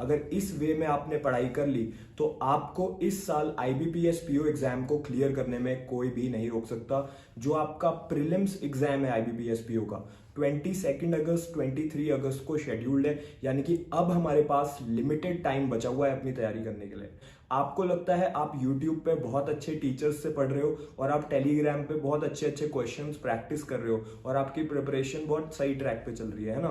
अगर इस वे में आपने पढ़ाई कर ली तो आपको इस साल आईबीपीएस पीओ एग्जाम को क्लियर करने में कोई भी नहीं रोक सकता। जो आपका प्रीलिम्स एग्जाम है आईबीपीएस पीओ का 22 अगस्त 23 अगस्त को शेड्यूल्ड है, यानी कि अब हमारे पास लिमिटेड टाइम बचा हुआ है अपनी तैयारी करने के लिए। आपको लगता है आप यूट्यूब पे बहुत अच्छे टीचर्स से पढ़ रहे हो और आप टेलीग्राम पे बहुत अच्छे अच्छे क्वेश्चंस प्रैक्टिस कर रहे हो और आपकी प्रिपरेशन बहुत सही ट्रैक पे चल रही है ना,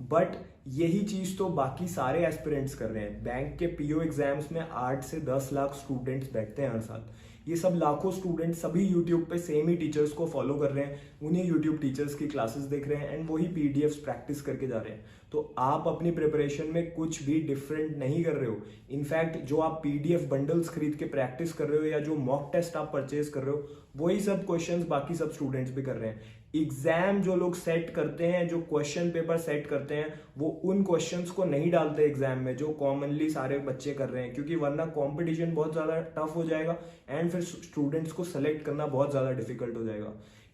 बट यही चीज तो बाकी सारे एस्पिरेंट्स कर रहे हैं। बैंक के पीओ एग्जाम्स में 8 से 10 लाख स्टूडेंट्स बैठते हैं हर साल। ये सब लाखों स्टूडेंट्स सभी यूट्यूब पे सेम ही टीचर्स को फॉलो कर रहे हैं, उन्हीं यूट्यूब टीचर्स की क्लासेस देख रहे हैं एंड वही पीडीएफ्स प्रैक्टिस करके जा रहे हैं। तो आप अपनी प्रिपरेशन में कुछ भी डिफरेंट नहीं कर रहे हो। इनफैक्ट जो आप पीडीएफ बंडल्स खरीद के प्रैक्टिस कर रहे हो या जो मॉक टेस्ट आप परचेज कर रहे हो, वही सब क्वेश्चंस बाकी सब स्टूडेंट्स भी कर रहे हैं। एग्जाम जो लोग सेट करते हैं, जो क्वेश्चन पेपर सेट करते हैं, वो उन क्वेश्चंस को नहीं डालते एग्जाम में जो कॉमनली सारे बच्चे कर रहे हैं, क्योंकि वरना कंपटीशन बहुत ज्यादा टफ हो जाएगा एंड फिर स्टूडेंट्स को सेलेक्ट करना बहुत ज्यादा डिफिकल्ट हो जाएगा।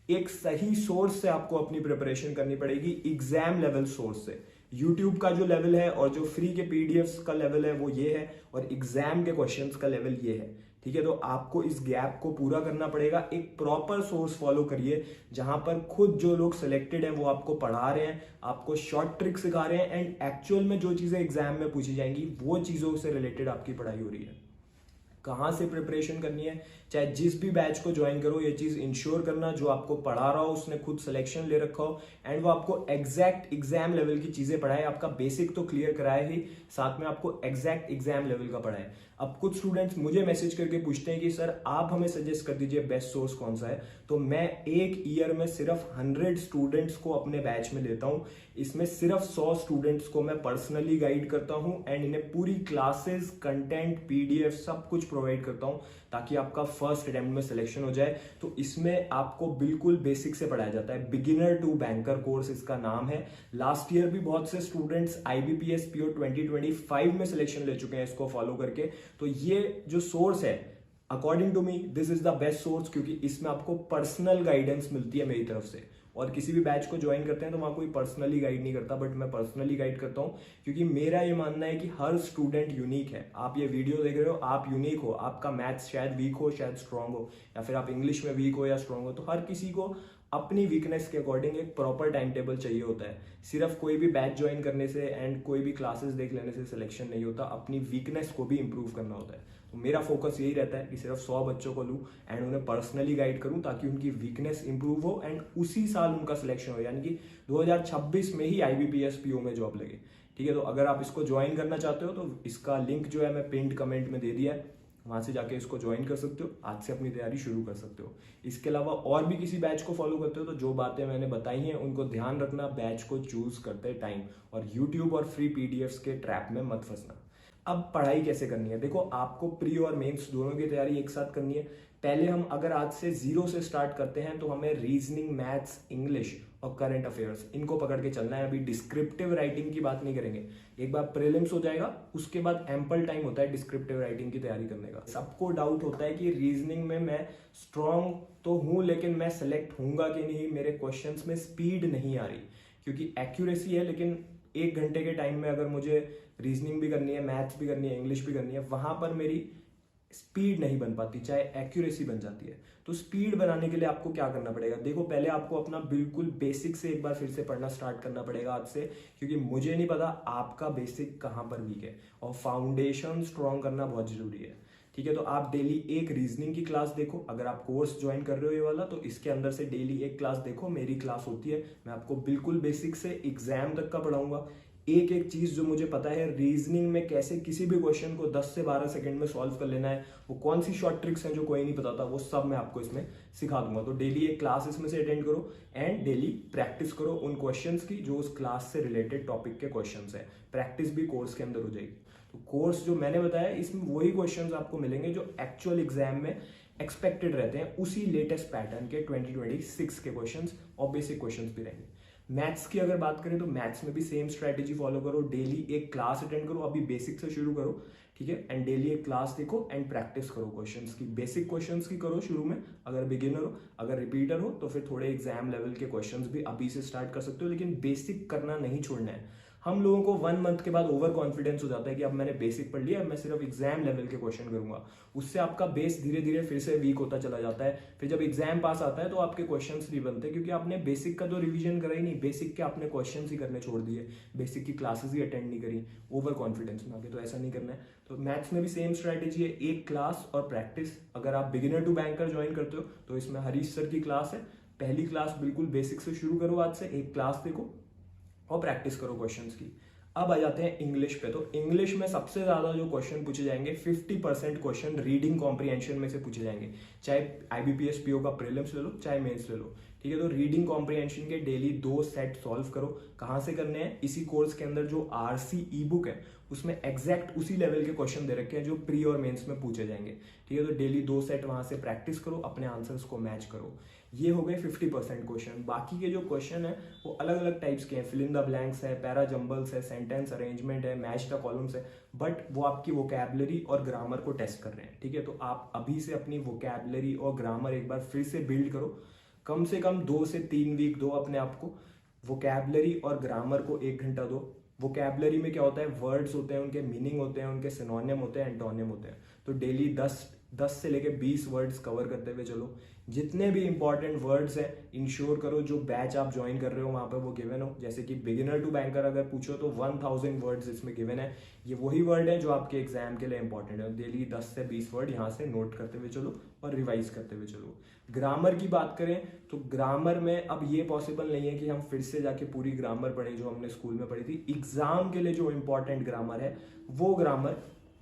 एक सही सोर्स से आपको अपनी प्रिपरेशन करनी पड़ेगी, एग्जाम लेवल सोर्स से। यूट्यूब का जो लेवल है और जो फ्री के पीडीएफ्स का लेवल है वो ये है, और एग्जाम के क्वेश्चंस का लेवल ये है। ठीक है, तो आपको इस गैप को पूरा करना पड़ेगा। एक प्रॉपर सोर्स फॉलो करिए जहां पर खुद जो लोग सिलेक्टेड हैं वो आपको पढ़ा रहे हैं, आपको शॉर्ट ट्रिक सिखा रहे हैं एंड एक्चुअल में जो चीजें एग्जाम में पूछी जाएंगी वो चीजों से रिलेटेड आपकी पढ़ाई हो रही है। कहाँ से प्रिपरेशन करनी है, चाहे जिस भी बैच को ज्वाइन करो, ये चीज इंश्योर करना जो आपको पढ़ा रहा हो उसने खुद सिलेक्शन ले रखा हो एंड वो आपको एग्जैक्ट एग्जाम लेवल की चीजें पढ़ाए। आपका बेसिक तो क्लियर कराए ही, साथ में आपको एग्जैक्ट एग्जाम लेवल का पढ़ाए। अब कुछ स्टूडेंट्स मुझे मैसेज करके पूछते हैं कि सर आप हमें सजेस्ट कर दीजिए बेस्ट सोर्स कौन सा है। तो मैं एक ईयर में सिर्फ 100 स्टूडेंट्स को अपने बैच में लेता हूं। इसमें सिर्फ 100 स्टूडेंट्स को मैं पर्सनली गाइड करता हूं एंड इन्हें पूरी क्लासेस, कंटेंट, पीडीएफ सब कुछ प्रोवाइड करता हूं ताकि आपका फर्स्ट अटेम्प्ट में सिलेक्शन हो जाए। तो इसमें आपको बिल्कुल बेसिक से पढ़ाया जाता है। बिगिनर टू बैंकर कोर्स इसका नाम है। लास्ट ईयर भी बहुत से स्टूडेंट्स आईबीपीएस पीओ 2025 में सिलेक्शन ले चुके हैं इसको फॉलो करके। तो ये जो सोर्स है, according to me this is the best source, क्योंकि इसमें आपको पर्सनल गाइडेंस मिलती है मेरी तरफ से। और किसी भी बैच को ज्वाइन करते हैं तो वहां कोई पर्सनली गाइड नहीं करता, बट मैं पर्सनली गाइड करता हूं, क्योंकि मेरा ये मानना है कि हर स्टूडेंट यूनिक है। आप ये वीडियो देख रहे हो, आप यूनिक हो। आपका मैथ्स शायद वीक हो, शायद स्ट्रांग हो, या फिर आप इंग्लिश में वीक हो या स्ट्रांग हो। तो हर किसी को अपनी वीकनेस के अकॉर्डिंग एक प्रॉपर टाइम टेबल चाहिए होता है। सिर्फ कोई भी बैच ज्वाइन करने से एंड कोई भी क्लासेस देख लेने से सिलेक्शन नहीं होता, अपनी वीकनेस को भी इंप्रूव करना होता है। तो मेरा फोकस यही रहता है कि सिर्फ 100 बच्चों को लूं एंड उन्हें पर्सनली गाइड करूं ताकि उनकी वीकनेस इंप्रूव हो एंड उसी साल उनका सिलेक्शन हो, यानी कि 2026 में ही आईबीपीएस पीओ में जॉब लगे। ठीक है, तो अगर आप इसको ज्वाइन करना चाहते हो तो इसका लिंक जो है मैं पिंड कमेंट में दे दिया है, वहां से जाके इसको ज्वाइन कर सकते हो। आज से अपनी तैयारी शुरू कर सकते हो। इसके अलावा और भी किसी बैच को फॉलो करते हो तो जो बातें मैंने बताई हैं उनको ध्यान रखना बैच को चूज करते टाइम, और यूट्यूब और फ्री पीडीएफ्स के ट्रैप में मत फंसना। अब पढ़ाई कैसे करनी है, देखो आपको प्री और मेंस दोनों की तैयारी एक साथ करनी है। पहले हम अगर आज से 0 से स्टार्ट करते हैं तो हमें रीजनिंग, मैथ्स, इंग्लिश और करंट अफेयर्स इनको पकड़ के चलना है। अभी डिस्क्रिप्टिव राइटिंग की बात नहीं करेंगे। एक बार प्रीलिम्स हो जाएगा उसके बाद एम्पल टाइम होता है डिस्क्रिप्टिव राइटिंग की तैयारी करने का। सबको डाउट होता है कि रीजनिंग में मैं स्ट्रांग तो हूं लेकिन मैं सेलेक्ट होऊंगा कि नहीं, मेरे क्वेश्चंस में स्पीड नहीं आ रही, क्योंकि एक्यूरेसी है लेकिन 1 घंटे के टाइम में अगर मुझे रीजनिंग भी करनी है, मैथ्स भी करनी है, इंग्लिश भी करनी है, वहां पर मेरी स्पीड नहीं बन पाती, चाहे एक्यूरेसी बन जाती है। तो स्पीड बनाने के लिए आपको क्या करना पड़ेगा, देखो पहले आपको अपना बिल्कुल बेसिक से एक बार फिर से पढ़ना स्टार्ट करना पड़ेगा आज से, क्योंकि मुझे नहीं पता आपका बेसिक कहां पर वीक है, और फाउंडेशन स्ट्रॉन्ग करना बहुत जरूरी है। ठीक है, तो आप डेली एक रीजनिंग की क्लास देखो। अगर आप कोर्स ज्वाइन कर रहे हो ये वाला तो इसके अंदर से डेली एक क्लास देखो। मेरी क्लास होती है, मैं आपको बिल्कुल बेसिक से एग्जाम तक का पढ़ाऊंगा। एक एक चीज जो मुझे पता है, रीजनिंग में कैसे किसी भी क्वेश्चन को 10 से 12 सेकंड में सॉल्व कर लेना है, वो कौन सी शॉर्ट ट्रिक्स हैं जो कोई नहीं बताता, वो सब मैं आपको इसमें सिखा दूंगा। तो डेली एक क्लास इसमें से अटेंड करो एंड डेली प्रैक्टिस करो उन क्वेश्चंस की जो उस क्लास से रिलेटेड टॉपिक के क्वेश्चंस है। प्रैक्टिस भी कोर्स के अंदर हो जाएगी। तो कोर्स जो मैंने बताया इसमें वही क्वेश्चंस आपको मिलेंगे जो एक्चुअल एग्जाम में एक्सपेक्टेड रहते हैं, उसी लेटेस्ट पैटर्न के 2026 के क्वेश्चंस और बेसिक क्वेश्चंस भी रहेंगे। मैथ्स की अगर बात करें तो मैथ्स में भी सेम स्ट्रेटेजी फॉलो करो। डेली एक क्लास अटेंड करो, अभी बेसिक से शुरू करो। ठीक है, एंड डेली एक क्लास देखो एंड प्रैक्टिस करो क्वेश्चंस की। बेसिक क्वेश्चंस की करो शुरू में अगर बिगिनर हो, अगर रिपीटर हो तो फिर थोड़े एग्जाम लेवल के क्वेश्चंस भी अभी से स्टार्ट कर सकते हो, लेकिन बेसिक करना नहीं छोड़ना है। हम लोगों को 1 मंथ के बाद ओवर कॉन्फिडेंस हो जाता है कि अब मैंने बेसिक पढ़ लिया, अब मैं सिर्फ एग्जाम लेवल के क्वेश्चन करूंगा। उससे आपका बेस धीरे धीरे फिर से वीक होता चला जाता है। फिर जब एग्जाम पास आता है तो आपके क्वेश्चंस नहीं बनते, क्योंकि आपने बेसिक का तो रिवीजन करा ही नहीं, बेसिक के आपने क्वेश्चन ही करने छोड़ दिए, बेसिक की क्लासेस ही अटेंड नहीं करी ओवर कॉन्फिडेंस में आके। तो ऐसा नहीं करना है। तो मैथ्स में भी सेम स्ट्रेटेजी है, एक क्लास और प्रैक्टिस। अगर आप बिगिनर टू बैंकर ज्वाइन करते हो तो इसमें हरीश सर की क्लास है, पहली क्लास बिल्कुल बेसिक से शुरू करो, आज से एक क्लास देखो और प्रैक्टिस करो क्वेश्चंस की। अब आ जाते हैं इंग्लिश पे। तो इंग्लिश में सबसे ज्यादा जो क्वेश्चन पूछे जाएंगे, 50% क्वेश्चन रीडिंग कॉम्प्रिहेंशन में से पूछे जाएंगे, चाहे आईबीपीएस पीओ का प्रीलिम्स ले लो चाहे मेंस ले लो, ठीक है। तो रीडिंग कॉम्प्रिहेंशन के डेली 2 सेट सॉल्व करो। कहां से करने हैं? इसी कोर्स के अंदर जो आरसी ई बुक है उसमें एग्जैक्ट उसी लेवल के क्वेश्चन दे रखे हैं जो प्री और मेंस में पूछे जाएंगे, ठीक है। तो डेली 2 सेट वहां से प्रैक्टिस करो, अपने आंसर्स को मैच करो। ये हो गए 50% क्वेश्चन। बाकी के जो क्वेश्चन है वो अलग अलग टाइप्स के हैं, फिल इन द ब्लैंक्स है, पैरा जंबल्स है, सेंटेंस अरेंजमेंट है, मैच द कॉलम्स है, बट वो आपकी वोकैबुलरी और ग्रामर को टेस्ट कर रहे हैं, ठीक है। तो आप अभी से अपनी वोकैबुलरी और ग्रामर एक बार फिर से बिल्ड करो। कम से कम 2 से 3 वीक दो अपने आप को, वोकैबुलरी और ग्रामर को 1 घंटा दो। वोकैबुलरी में क्या होता है? वर्ड्स होते हैं, उनके मीनिंग होते हैं, उनके सिनोनिम होते हैं, एंटोनिम होते हैं। तो डेली 10 से लेके 20 वर्ड्स कवर करते हुए चलो। जितने भी इंपॉर्टेंट वर्ड्स हैं इंश्योर करो जो बैच आप ज्वाइन कर रहे हो वहां पर वो गिवन हो। जैसे कि बिगिनर टू बैंकर अगर पूछो तो 1000 वर्ड्स इसमें गिवन है। ये वही वर्ड है जो आपके एग्जाम के लिए इंपॉर्टेंट है। डेली 10 से 20 वर्ड यहाँ से नोट करते हुए चलो और रिवाइज करते हुए चलो। ग्रामर की बात करें तो ग्रामर में अब ये पॉसिबल नहीं है कि हम फिर से जाके पूरी ग्रामर पढ़ें जो हमने स्कूल में पढ़ी थी। एग्जाम के लिए जो इंपॉर्टेंट ग्रामर है वो ग्रामर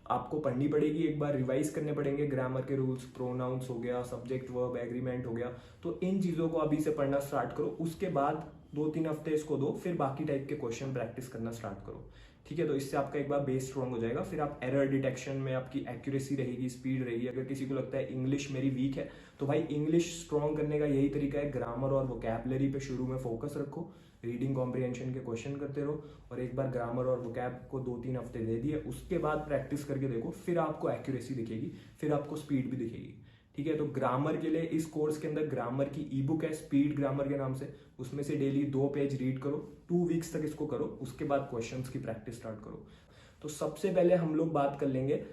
आपको पढ़नी पड़ेगी, एक बार रिवाइज करने पड़ेंगे। ग्रामर के रूल्स, प्रोनाउंस हो गया, सब्जेक्ट वर्ब एग्रीमेंट हो गया, तो इन चीजों को अभी से पढ़ना स्टार्ट करो। उसके बाद 2-3 हफ्ते इसको दो, फिर बाकी टाइप के क्वेश्चन प्रैक्टिस करना स्टार्ट करो, ठीक है। तो इससे आपका एक बार बेस स्ट्रॉन्ग हो जाएगा। फिर आप एरर डिटेक्शन में आपकी एक्यूरेसी रहेगी, स्पीड रहेगी। अगर किसी को लगता है इंग्लिश मेरी वीक है तो भाई इंग्लिश स्ट्रॉन्ग करने का यही तरीका है, ग्रामर और वोकैबुलरी पे शुरू में फोकस रखो, रीडिंग कॉम्प्रिहेंशन के क्वेश्चन करते रहो, और एक बार ग्रामर और वोकैब को 2-3 हफ्ते दे दिए, उसके बाद प्रैक्टिस करके देखो, फिर आपको एक्यूरेसी दिखेगी, फिर आपको स्पीड भी दिखेगी, ठीक है। तो ग्रामर के लिए इस कोर्स के अंदर ग्रामर की ई बुक है स्पीड ग्रामर के नाम से, उसमें से डेली 2 पेज रीड करो, 2 वीक्स तक इसको करो, उसके बाद क्वेश्चंस की प्रैक्टिस स्टार्ट करो। तो सबसे पहले हम लोग बात कर लेंगे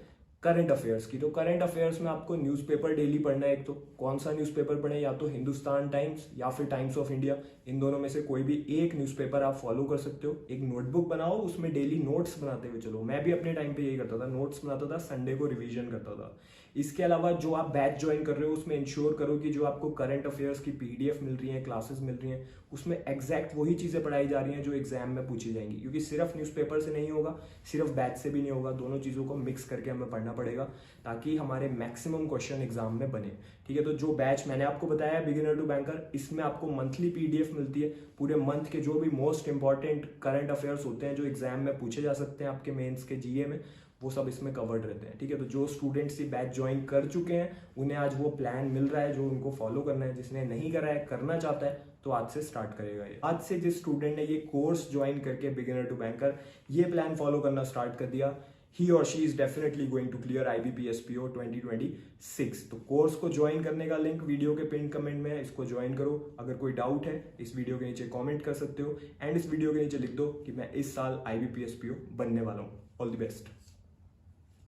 करंट अफेयर्स की। तो करंट अफेयर्स में आपको न्यूज़पेपर डेली पढ़ना है। एक तो कौन सा न्यूज़पेपर पढ़े? या तो हिंदुस्तान टाइम्स या फिर टाइम्स ऑफ इंडिया, इन दोनों में से कोई भी एक न्यूज़पेपर आप फॉलो कर सकते हो। एक नोटबुक बनाओ, उसमें डेली नोट्स बनाते हुए चलो। मैं भी अपने टाइम पे यही करता था, नोट्स बनाता था, संडे को रिवीजन करता था। इसके अलावा जो आप बैच ज्वाइन कर रहे हो उसमें इंश्योर करो कि जो आपको करंट अफेयर्स की पीडीएफ मिल रही है, क्लासेस मिल रही हैं, उसमें एग्जैक्ट वही चीजें पढ़ाई जा रही हैं जो एग्जाम में पूछी जाएंगी। क्योंकि सिर्फ न्यूज़पेपर से नहीं होगा, सिर्फ बैच से भी नहीं होगा, दोनों चीजों को मिक्स करके हमें पढ़ना पड़ेगा ताकि हमारे मैक्सिमम क्वेश्चन एग्जाम में बने, ठीक है। तो जो बैच मैंने आपको बताया बिगिनर टू बैंकर, इसमें आपको मंथली पीडीएफ मिलती है। पूरे मंथ के जो भी मोस्ट इंपॉर्टेंट करंट अफेयर्स होते हैं जो एग्जाम में पूछे जा सकते हैं आपके मेंस के जीए में, वो सब इसमें कवर्ड रहते हैं, ठीक है। तो जो स्टूडेंट्स ये बैच ज्वाइन कर चुके हैं उन्हें आज वो प्लान मिल रहा है जो उनको फॉलो करना है। जिसने नहीं करा है, करना चाहता है, तो आज से स्टार्ट करेगा। ये आज से जिस स्टूडेंट ने ये कोर्स ज्वाइन करके बिगिनर टू बैंकर ये प्लान फॉलो करना स्टार्ट कर दिया, he or she is definitely going to clear IBPS PO 2026। तो कोर्स को ज्वाइन करने का लिंक वीडियो के पिन कमेंट में है, इसको ज्वाइन करो। अगर कोई डाउट है इस वीडियो के नीचे कमेंट कर सकते हो, एंड इस वीडियो के नीचे लिख दो कि मैं इस साल IBPS PO बनने वाला हूँ। All the best.